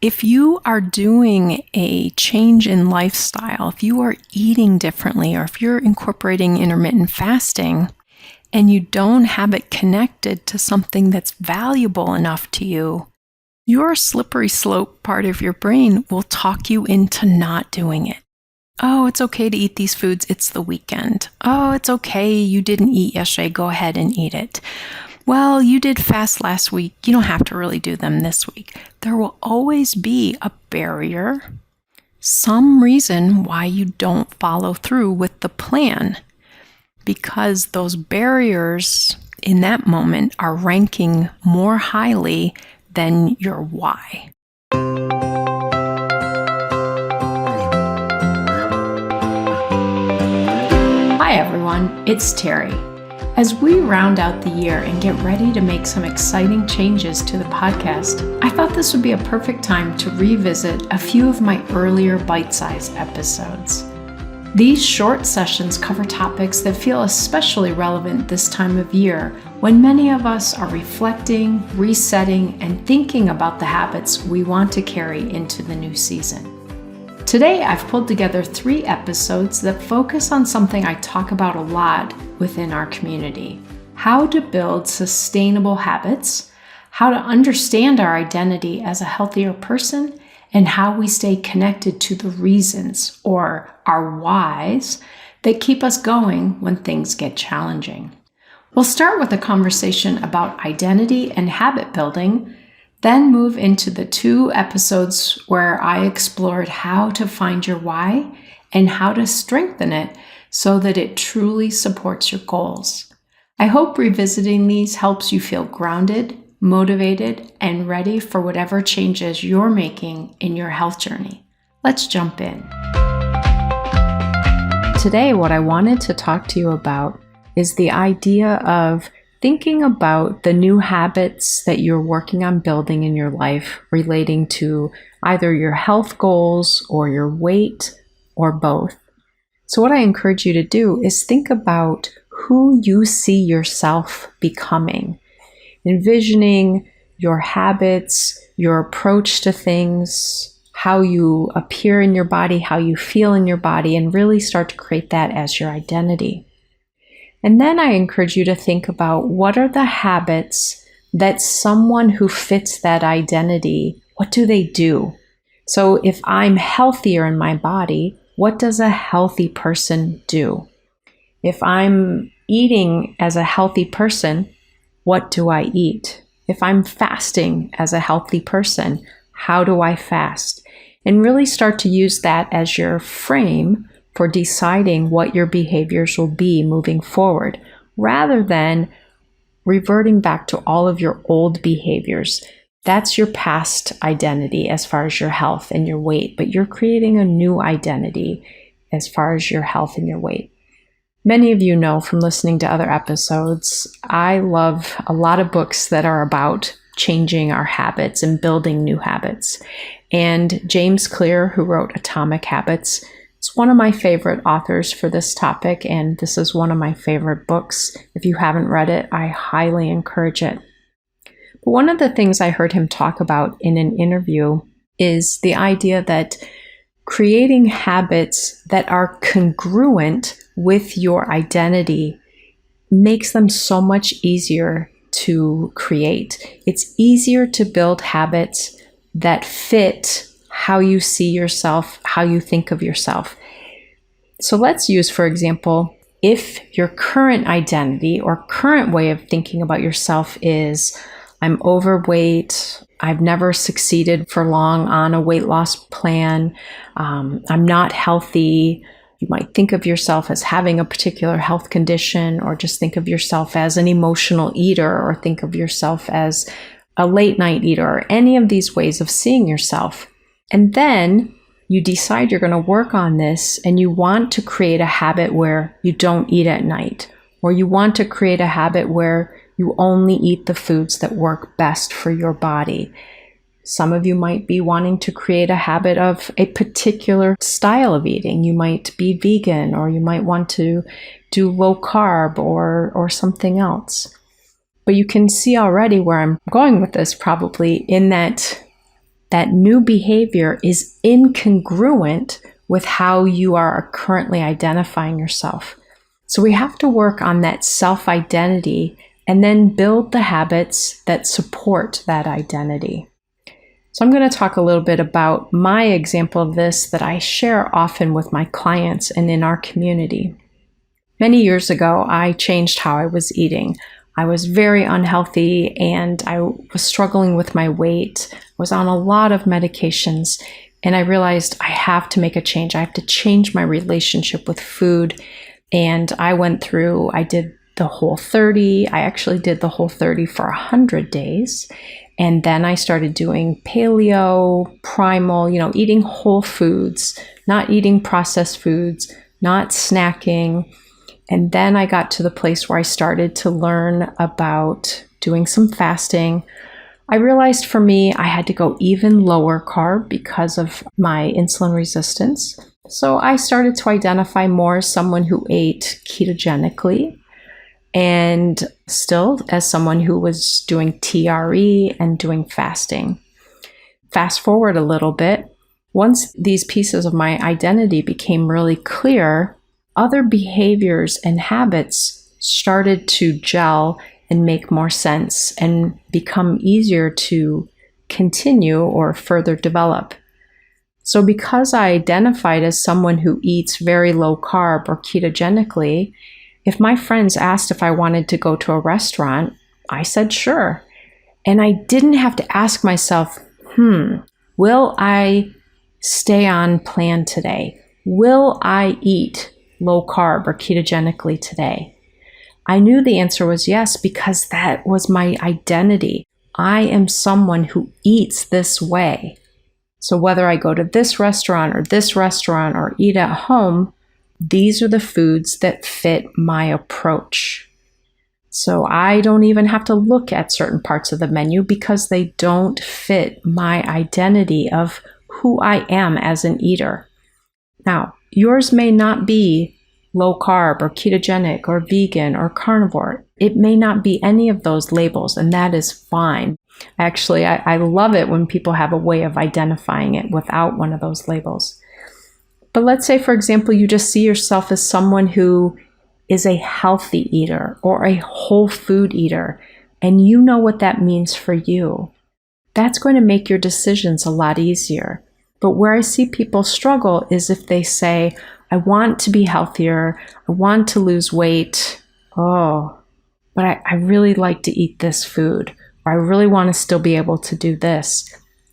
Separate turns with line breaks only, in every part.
If you are doing a change in lifestyle, if you are eating differently, or if you're incorporating intermittent fasting and you don't have it connected to something that's valuable enough to you, your slippery slope part of your brain will talk you into not doing it. Oh, it's okay to eat these foods. It's the weekend. Oh, it's okay. You didn't eat yesterday. Go ahead and eat it. Well, you did fast last week. You don't have to really do them this week. There will always be a barrier, some reason why you don't follow through with the plan, because those barriers in that moment are ranking more highly than your why. Hi everyone, it's Terri. As we round out the year and get ready to make some exciting changes to the podcast, I thought this would be a perfect time to revisit a few of my earlier Bitesize episodes. These short sessions cover topics that feel especially relevant this time of year when many of us are reflecting, resetting, and thinking about the habits we want to carry into the new season. Today, I've pulled together 3 episodes that focus on something I talk about a lot within our community: how to build sustainable habits, how to understand our identity as a healthier person, and how we stay connected to the reasons, or our whys, that keep us going when things get challenging. We'll start with a conversation about identity and habit building, then move into the 2 episodes where I explored how to find your why and how to strengthen it so that it truly supports your goals. I hope revisiting these helps you feel grounded, motivated, and ready for whatever changes you're making in your health journey. Let's jump in. Today, what I wanted to talk to you about is the idea of thinking about the new habits that you're working on building in your life relating to either your health goals or your weight or both. So what I encourage you to do is think about who you see yourself becoming, envisioning your habits, your approach to things, how you appear in your body, how you feel in your body, and really start to create that as your identity. And then I encourage you to think about what are the habits that someone who fits that identity, what do they do? So if I'm healthier in my body, what does a healthy person do? If I'm eating as a healthy person, what do I eat? If I'm fasting as a healthy person, how do I fast? And really start to use that as your frame for deciding what your behaviors will be moving forward, rather than reverting back to all of your old behaviors. That's your past identity as far as your health and your weight, but you're creating a new identity as far as your health and your weight. Many of you know from listening to other episodes, I love a lot of books that are about changing our habits and building new habits. And James Clear, who wrote Atomic Habits, is one of my favorite authors for this topic, and this is one of my favorite books. If you haven't read it, I highly encourage it. But one of the things I heard him talk about in an interview is the idea that creating habits that are congruent with your identity makes them so much easier to create. It's easier to build habits that fit how you see yourself, how you think of yourself. So let's use, for example, if your current identity or current way of thinking about yourself is, I'm overweight, I've never succeeded for long on a weight loss plan, I'm not healthy. You might think of yourself as having a particular health condition, or just think of yourself as an emotional eater, or think of yourself as a late night eater, or any of these ways of seeing yourself. And then you decide you're going to work on this, and you want to create a habit where you don't eat at night, or you want to create a habit where you only eat the foods that work best for your body. Some of you might be wanting to create a habit of a particular style of eating. You might be vegan, or you might want to do low carb or something else. But you can see already where I'm going with this, probably, in that that new behavior is incongruent with how you are currently identifying yourself. So we have to work on that self-identity and then build the habits that support that identity. So I'm going to talk a little bit about my example of this that I share often with my clients and in our community. Many years ago, I changed how I was eating. I was very unhealthy and I was struggling with my weight. I was on a lot of medications, and I realized I have to make a change. I have to change my relationship with food. And I did the Whole30. I actually did the Whole30 for 100 days. And then I started doing paleo, primal, eating whole foods, not eating processed foods, not snacking. And then I got to the place where I started to learn about doing some fasting. I realized for me, I had to go even lower carb because of my insulin resistance. So I started to identify more as someone who ate ketogenically, and still as someone who was doing TRE and doing fasting. Fast forward a little bit, once these pieces of my identity became really clear, other behaviors and habits started to gel and make more sense and become easier to continue or further develop. So because I identified as someone who eats very low carb or ketogenically, if my friends asked if I wanted to go to a restaurant, I said sure. And I didn't have to ask myself, will I stay on plan today? Will I eat low carb or ketogenically today? I knew the answer was yes, because that was my identity. I am someone who eats this way. So whether I go to this restaurant or eat at home, these are the foods that fit my approach. So I don't even have to look at certain parts of the menu because they don't fit my identity of who I am as an eater. Now, yours may not be low carb or ketogenic or vegan or carnivore. It may not be any of those labels, and that is fine. Actually, I love it when people have a way of identifying it without one of those labels. But let's say, for example, you just see yourself as someone who is a healthy eater or a whole food eater, and you know what that means for you. That's going to make your decisions a lot easier. But where I see people struggle is if they say, I want to be healthier, I want to lose weight, but I really like to eat this food, or I really want to still be able to do this.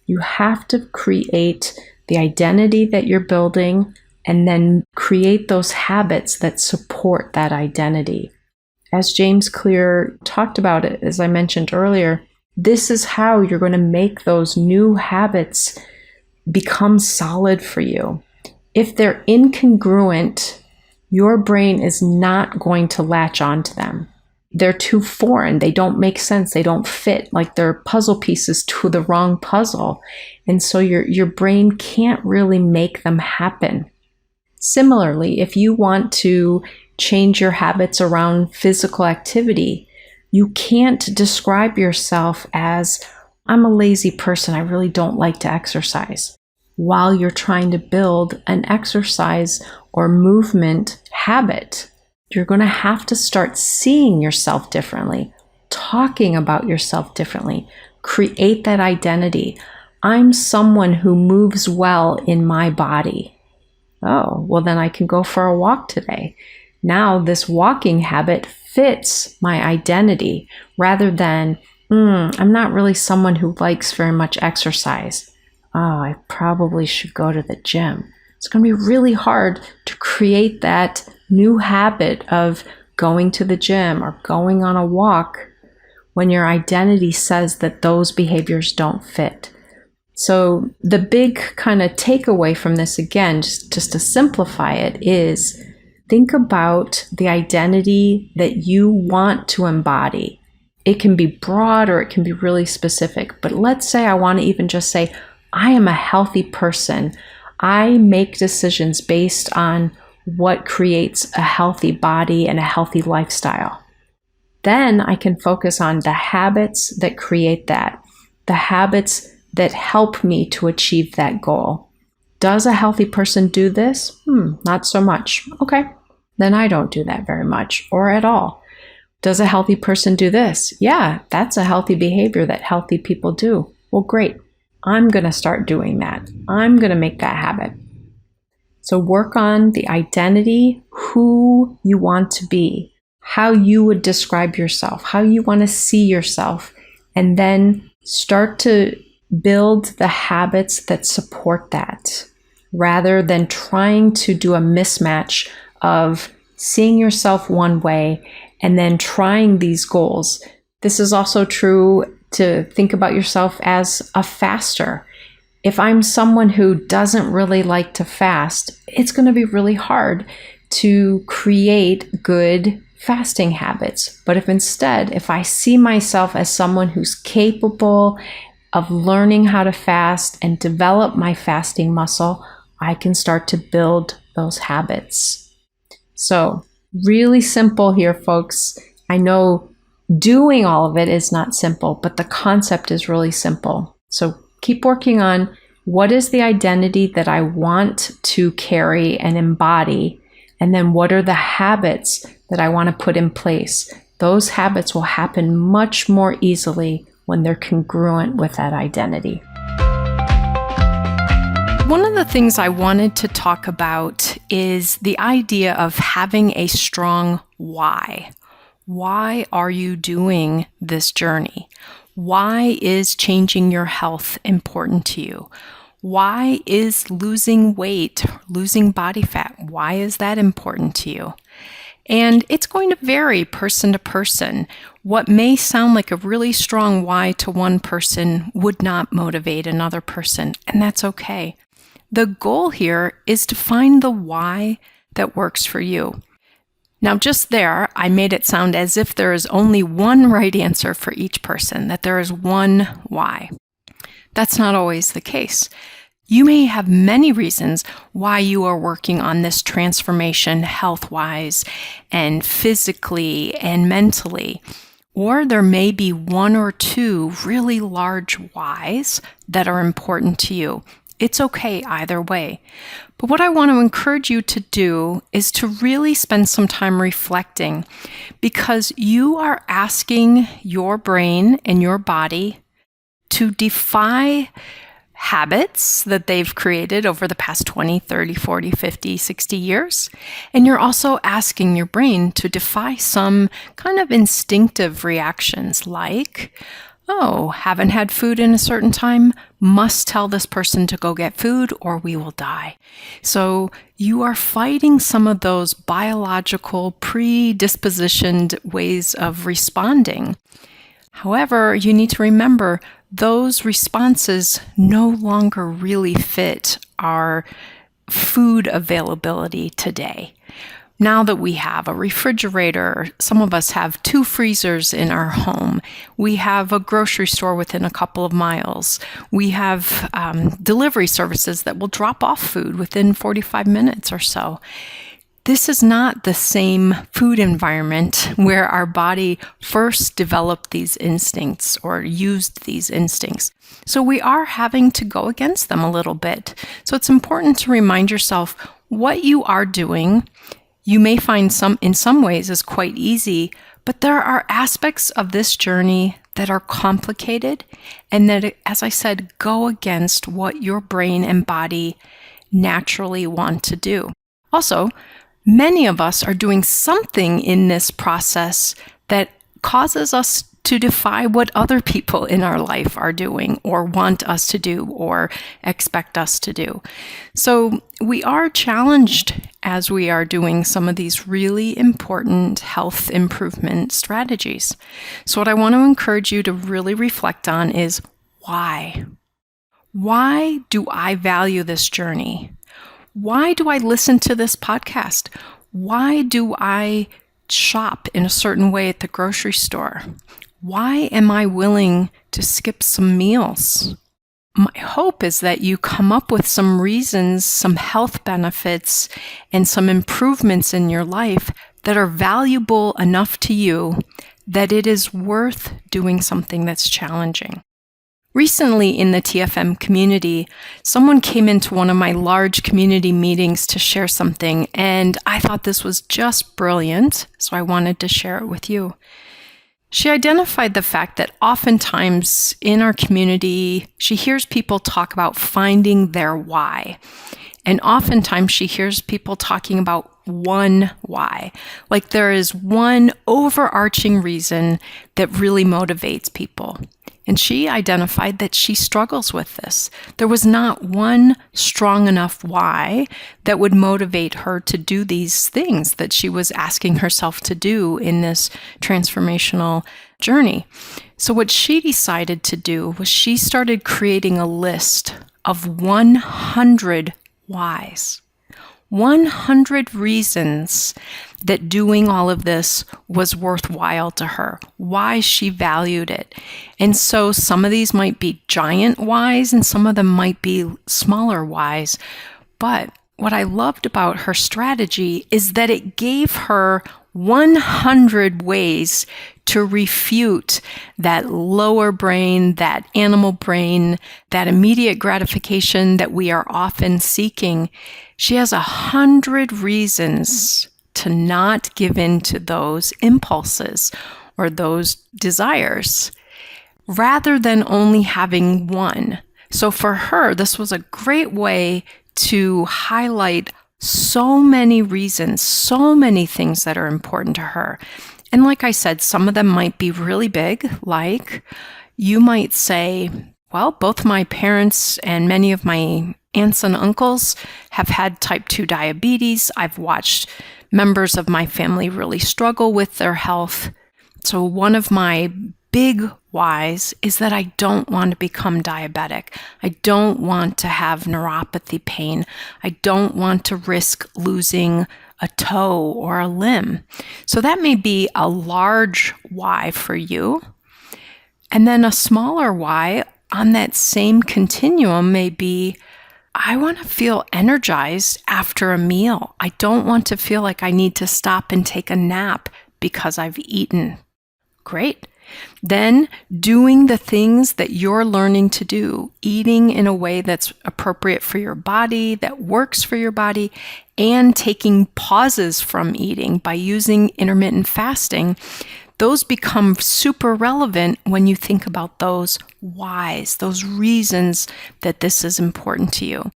You have to create the identity that you're building and then create those habits that support that identity. As James Clear talked about it, as I mentioned earlier, this is how you're going to make those new habits become solid for you. If they're incongruent, your brain is not going to latch onto them. They're too foreign. They don't make sense. They don't fit, like they're puzzle pieces to the wrong puzzle. And so your brain can't really make them happen. Similarly, if you want to change your habits around physical activity, you can't describe yourself as, I'm a lazy person, I really don't like to exercise, while you're trying to build an exercise or movement habit. You're going to have to start seeing yourself differently, talking about yourself differently, create that identity. I'm someone who moves well in my body. Oh, well, then I can go for a walk today. Now this walking habit fits my identity rather than, I'm not really someone who likes very much exercise. I probably should go to the gym. It's going to be really hard to create that new habit of going to the gym or going on a walk when your identity says that those behaviors don't fit. So the big kind of takeaway from this, again, just to simplify it, is think about the identity that you want to embody. It can be broad or it can be really specific. But let's say I want to even just say, I am a healthy person. I make decisions based on what creates a healthy body and a healthy lifestyle. Then I can focus on the habits that create that, the habits that help me to achieve that goal. Does a healthy person do this? Not so much. Okay, then I don't do that very much or at all. Does a healthy person do this? Yeah, that's a healthy behavior that healthy people do. Well, great. I'm going to start doing that. I'm going to make that habit. So work on the identity, who you want to be, how you would describe yourself, how you want to see yourself, and then start to build the habits that support that, rather than trying to do a mismatch of seeing yourself one way and then trying these goals. This is also true to think about yourself as a faster. If I'm someone who doesn't really like to fast, it's going to be really hard to create good fasting habits. But if I see myself as someone who's capable of learning how to fast and develop my fasting muscle, I can start to build those habits. So, really simple here, folks. I know doing all of it is not simple, but the concept is really simple. So keep working on what is the identity that I want to carry and embody, and then what are the habits that I want to put in place. Those habits will happen much more easily when they're congruent with that identity. One of the things I wanted to talk about is the idea of having a strong why. Why are you doing this journey? Why is changing your health important to you? Why is losing weight, losing body fat, why is that important to you? And it's going to vary person to person. What may sound like a really strong why to one person would not motivate another person, and that's okay. The goal here is to find the why that works for you. Now, just there, I made it sound as if there is only one right answer for each person, that there is one why. That's not always the case. You may have many reasons why you are working on this transformation health-wise and physically and mentally. Or there may be one or two really large whys that are important to you. It's okay either way. But what I want to encourage you to do is to really spend some time reflecting, because you are asking your brain and your body to defy habits that they've created over the past 20, 30, 40, 50, 60 years. And you're also asking your brain to defy some kind of instinctive reactions like, oh, haven't had food in a certain time, must tell this person to go get food or we will die. So you are fighting some of those biological predispositioned ways of responding. However, you need to remember those responses no longer really fit our food availability today. Now that we have a refrigerator, some of us have 2 freezers in our home. We have a grocery store within a couple of miles. We have delivery services that will drop off food within 45 minutes or so. This is not the same food environment where our body first developed these instincts or used these instincts. So we are having to go against them a little bit. So it's important to remind yourself what you are doing. You may find in some ways is quite easy, but there are aspects of this journey that are complicated and that, as I said, go against what your brain and body naturally want to do. Also, many of us are doing something in this process that causes us to defy what other people in our life are doing or want us to do or expect us to do. So we are challenged as we are doing some of these really important health improvement strategies. So what I want to encourage you to really reflect on is why? Why do I value this journey? Why do I listen to this podcast? Why do I shop in a certain way at the grocery store? Why am I willing to skip some meals? My hope is that you come up with some reasons, some health benefits, and some improvements in your life that are valuable enough to you that it is worth doing something that's challenging. Recently in the TFM community, someone came into one of my large community meetings to share something, and I thought this was just brilliant, so I wanted to share it with you. She identified the fact that oftentimes in our community, she hears people talk about finding their why. And oftentimes she hears people talking about one why. Like there is one overarching reason that really motivates people. And she identified that she struggles with this. There was not one strong enough why that would motivate her to do these things that she was asking herself to do in this transformational journey. So what she decided to do was she started creating a list of 100 whys. 100 reasons that doing all of this was worthwhile to her, why she valued it. And so some of these might be giant whys and some of them might be smaller whys. But what I loved about her strategy is that it gave her 100 ways to refute that lower brain, that animal brain, that immediate gratification that we are often seeking. She has 100 reasons to not give in to those impulses or those desires, rather than only having one. So for her, this was a great way to highlight so many reasons, so many things that are important to her. And like I said, some of them might be really big, like you might say, well, both my parents and many of my aunts and uncles have had type 2 diabetes. I've watched members of my family really struggle with their health. So one of my big whys is that I don't want to become diabetic. I don't want to have neuropathy pain. I don't want to risk losing a toe or a limb. So that may be a large why for you. And then a smaller why on that same continuum may be, I want to feel energized after a meal. I don't want to feel like I need to stop and take a nap because I've eaten. Great. Then doing the things that you're learning to do, eating in a way that's appropriate for your body, that works for your body, and taking pauses from eating by using intermittent fasting, those become super relevant when you think about those whys, those reasons that this is important to you.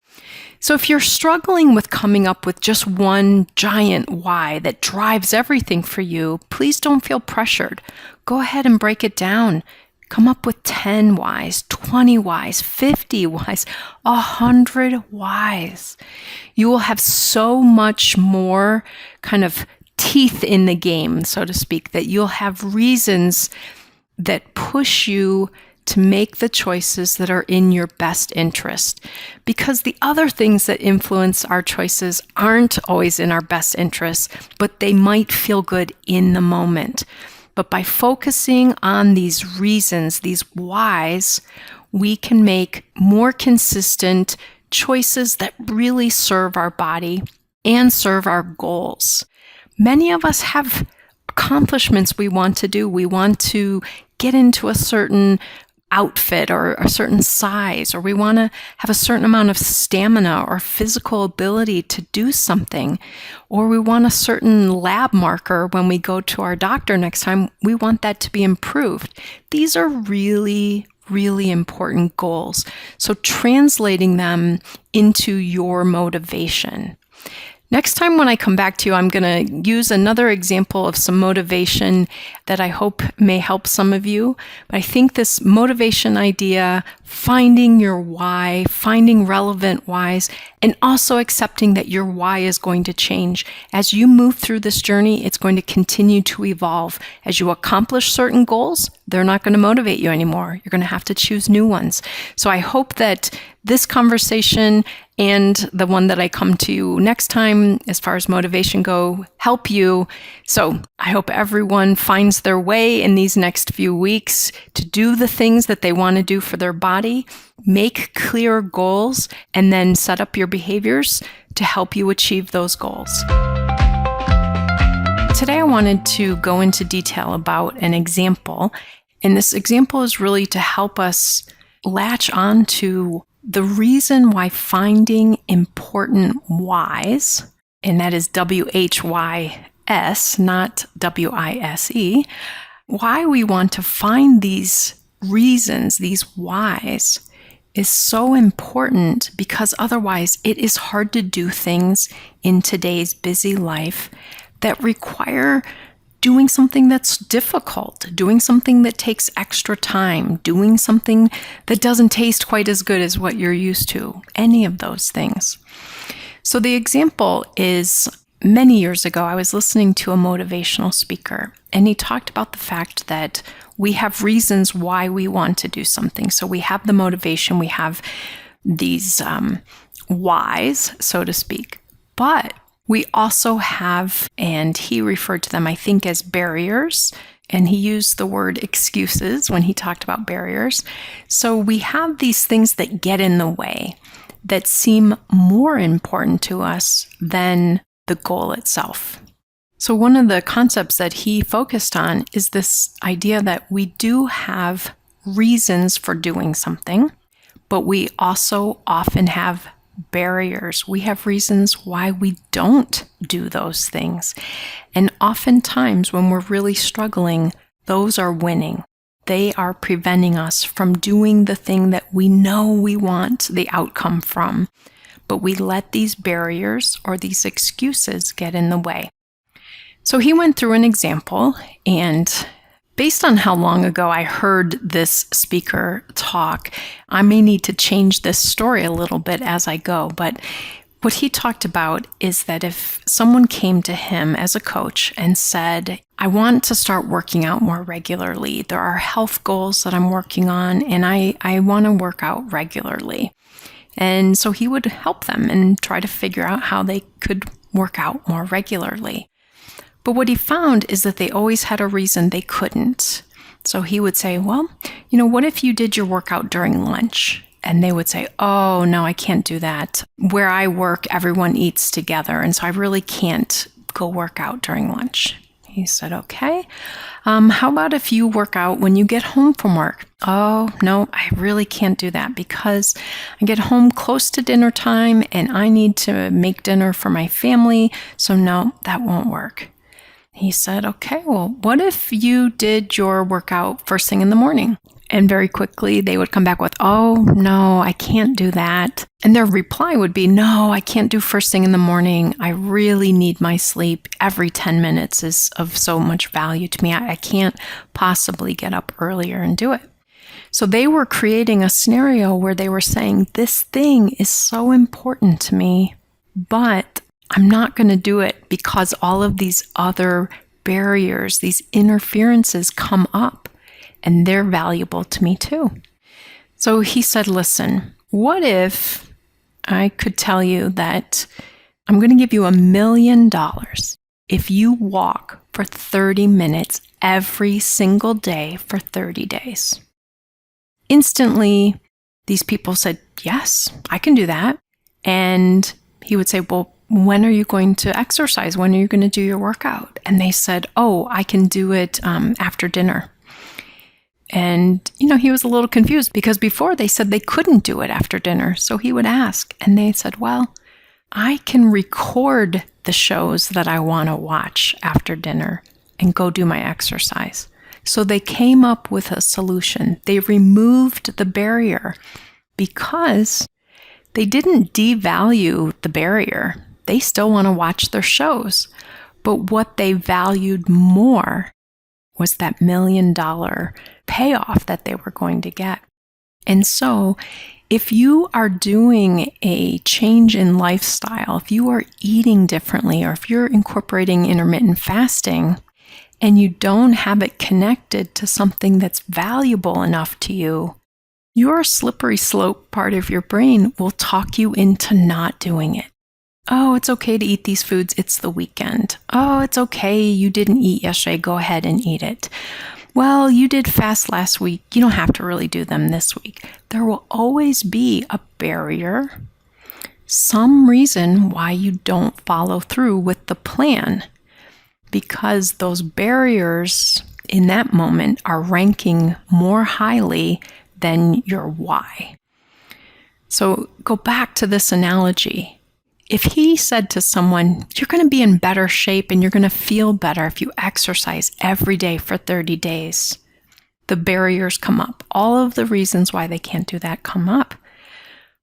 So if you're struggling with coming up with just one giant why that drives everything for you, please don't feel pressured. Go ahead and break it down. Come up with 10 whys, 20 whys, 50 whys, 100 whys. You will have so much more kind of teeth in the game, so to speak, that you'll have reasons that push you to make the choices that are in your best interest. Because the other things that influence our choices aren't always in our best interest, but they might feel good in the moment. But by focusing on these reasons, these whys, we can make more consistent choices that really serve our body and serve our goals. Many of us have accomplishments we want to do. We want to get into a certain outfit or a certain size, or we want to have a certain amount of stamina or physical ability to do something, or we want a certain lab marker when we go to our doctor next time. We want that to be improved. These are really, really important goals. So translating them into your motivation. Next time when I come back to you, I'm going to use another example of some motivation that I hope may help some of you. But I think this motivation idea, finding your why, finding relevant whys, and also accepting that your why is going to change. As you move through this journey, it's going to continue to evolve. As you accomplish certain goals, they're not going to motivate you anymore. You're going to have to choose new ones. So I hope that this conversation and the one that I come to next time, as far as motivation go, help you. So I hope everyone finds their way in these next few weeks to do the things that they want to do for their body, make clear goals, and then set up your behaviors to help you achieve those goals. Today I wanted to go into detail about an example, and this example is really to help us latch on to the reason why finding important whys, and that is WHYS, not WISE, why we want to find these reasons, these whys, is so important, because otherwise it is hard to do things in today's busy life that require doing something that's difficult, doing something that takes extra time, doing something that doesn't taste quite as good as what you're used to, any of those things. So the example is, many years ago, I was listening to a motivational speaker, and he talked about the fact that we have reasons why we want to do something. So we have the motivation, we have these whys, so to speak, but we also have, and he referred to them, I think, as barriers, and he used the word excuses when he talked about barriers. So we have these things that get in the way, that seem more important to us than the goal itself. So one of the concepts that he focused on is this idea that we do have reasons for doing something, but we also often have barriers. We have reasons why we don't do those things. And oftentimes when we're really struggling, those are winning. They are preventing us from doing the thing that we know we want the outcome from, but we let these barriers or these excuses get in the way. So he went through an example, and based on how long ago I heard this speaker talk, I may need to change this story a little bit as I go, but what he talked about is that if someone came to him as a coach and said, I want to start working out more regularly, there are health goals that I'm working on, and I want to work out regularly. And so he would help them and try to figure out how they could work out more regularly. But what he found is that they always had a reason they couldn't. So he would say, well, what if you did your workout during lunch? And they would say, oh, no, I can't do that. Where I work, everyone eats together, and so I really can't go work out during lunch. He said, okay. How about if you work out when you get home from work? Oh, no, I really can't do that because I get home close to dinner time and I need to make dinner for my family. So no, that won't work. He said, okay, well, what if you did your workout first thing in the morning? And very quickly they would come back with, oh, no, I can't do that. And their reply would be, no, I can't do first thing in the morning. I really need my sleep. Every 10 minutes is of so much value to me. I can't possibly get up earlier and do it. So they were creating a scenario where they were saying, this thing is so important to me, but I'm not going to do it because all of these other barriers, these interferences come up. And they're valuable to me too. So he said, listen, what if I could tell you that I'm going to give you $1 million if you walk for 30 minutes every single day for 30 days? Instantly, these people said, yes, I can do that. And he would say, well, when are you going to exercise? When are you going to do your workout? And they said, oh, I can do it after dinner. And, he was a little confused because before they said they couldn't do it after dinner. So he would ask, and they said, well, I can record the shows that I want to watch after dinner and go do my exercise. So they came up with a solution. They removed the barrier because they didn't devalue the barrier. They still want to watch their shows. But what they valued more was that $1 million payoff that they were going to get. And so if you are doing a change in lifestyle, if you are eating differently, or if you're incorporating intermittent fasting and you don't have it connected to something that's valuable enough to you, your slippery slope part of your brain will talk you into not doing it. Oh, it's okay to eat these foods. It's the weekend. Oh, it's okay. You didn't eat yesterday. Go ahead and eat it. Well, you did fast last week. You don't have to really do them this week. There will always be a barrier, some reason why you don't follow through with the plan, because those barriers in that moment are ranking more highly than your why. So go back to this analogy. If he said to someone, you're going to be in better shape and you're going to feel better if you exercise every day for 30 days, the barriers come up. All of the reasons why they can't do that come up.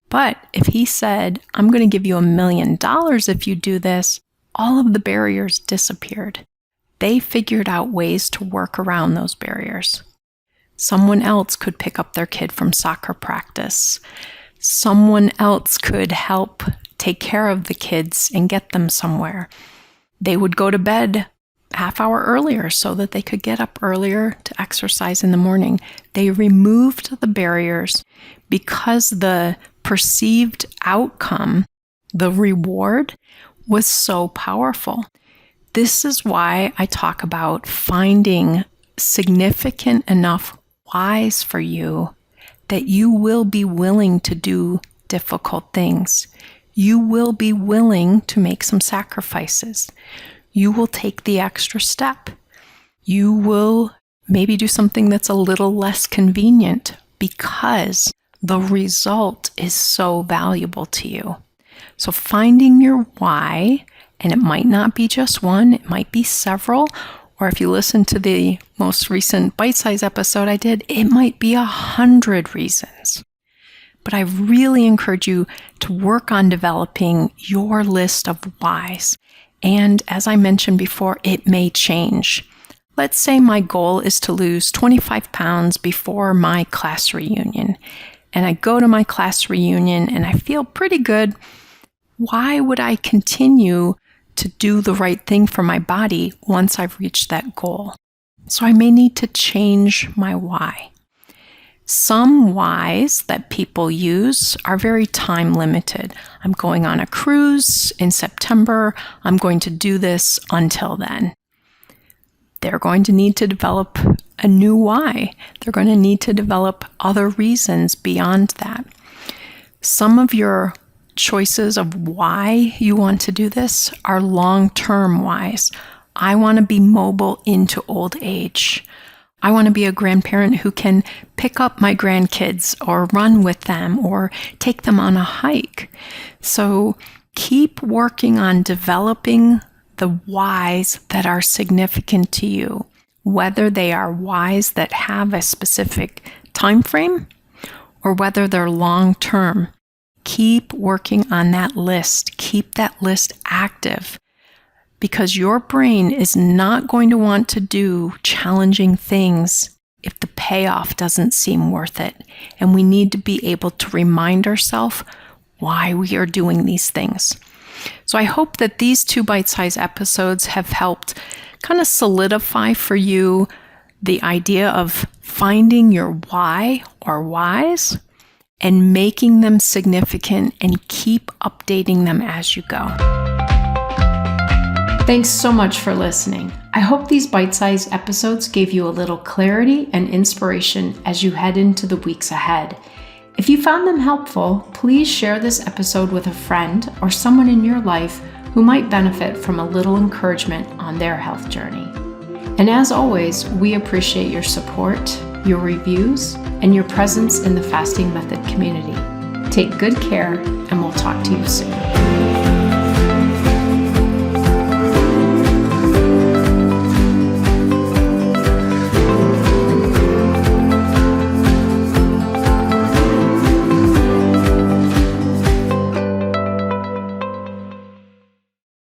But if he said, I'm going to give you $1 million if you do this, all of the barriers disappeared. They figured out ways to work around those barriers. Someone else could pick up their kid from soccer practice. Someone else could help take care of the kids and get them somewhere. They would go to bed half hour earlier so that they could get up earlier to exercise in the morning. They removed the barriers because the perceived outcome, the reward, was so powerful. This is why I talk about finding significant enough whys for you that you will be willing to do difficult things. You will be willing to make some sacrifices. You will take the extra step. You will maybe do something that's a little less convenient because the result is so valuable to you. So finding your why, and it might not be just one, it might be several, or if you listen to the most recent Bitesize episode I did, it might be 100 reasons. But I really encourage you to work on developing your list of whys. And as I mentioned before, it may change. Let's say my goal is to lose 25 pounds before my class reunion. And I go to my class reunion and I feel pretty good. Why would I continue to do the right thing for my body once I've reached that goal? So I may need to change my why. Some whys that people use are very time limited. I'm going on a cruise in September. I'm going to do this until then. They're going to need to develop a new why. They're going to need to develop other reasons beyond that. Some of your choices of why you want to do this are long-term whys. I want to be mobile into old age. I want to be a grandparent who can pick up my grandkids or run with them or take them on a hike. So keep working on developing the whys that are significant to you, whether they are whys that have a specific time frame or whether they're long-term. Keep working on that list. Keep that list active. Because your brain is not going to want to do challenging things if the payoff doesn't seem worth it. And we need to be able to remind ourselves why we are doing these things. So I hope that these 2 bite-sized episodes have helped kind of solidify for you the idea of finding your why or whys and making them significant and keep updating them as you go. Thanks so much for listening. I hope these bite-sized episodes gave you a little clarity and inspiration as you head into the weeks ahead. If you found them helpful, please share this episode with a friend or someone in your life who might benefit from a little encouragement on their health journey. And as always, we appreciate your support, your reviews, and your presence in the Fasting Method community. Take good care, and we'll talk to you soon.